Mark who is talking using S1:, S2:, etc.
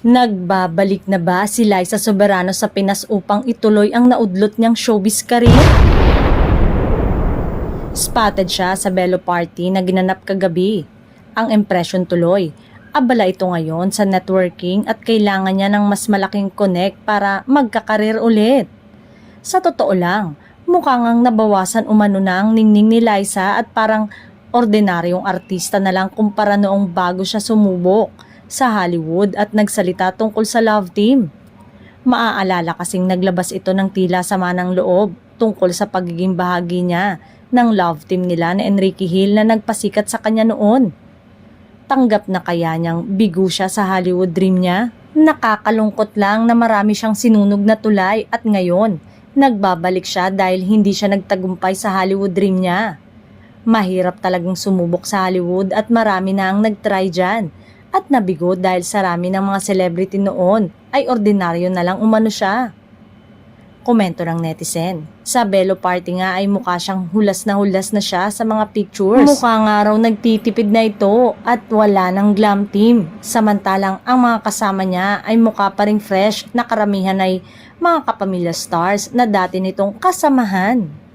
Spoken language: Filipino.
S1: Nagbabalik na ba si Liza Soberano sa Pinas upang ituloy ang naudlot niyang showbiz career? Spotted siya sa Belo Party na ginanap kagabi. Ang impression tuloy. Abala ito ngayon sa networking at kailangan niya ng mas malaking connect para magkakarir ulit. Sa totoo lang, mukha ngang nabawasan umano na ang ningning ni Liza at parang ordinaryong artista na lang kumpara noong bago siya sumubok sa Hollywood at nagsalita tungkol sa love team. Maaalala kasing naglabas ito ng tila sama ng loob tungkol sa pagiging bahagi niya ng love team nila na Enrique Hill na nagpasikat sa kanya noon. Tanggap na kaya niyang bigo siya sa Hollywood dream niya? Nakakalungkot lang na marami siyang sinunog na tulay at ngayon, nagbabalik siya dahil hindi siya nagtagumpay sa Hollywood dream niya. Mahirap talagang sumubok sa Hollywood at marami na ang nagtry dyan. At nabigo dahil sarami ng mga celebrity noon ay ordinaryo na lang umano siya. Komento ng netizen. Sa Belo Party nga ay mukha siyang hulas na siya sa mga pictures. Mukha nga raw nagtitipid na ito at wala ng glam team. Samantalang ang mga kasama niya ay mukha pa ring fresh na karamihan ay mga kapamilya stars na dati nitong kasamahan.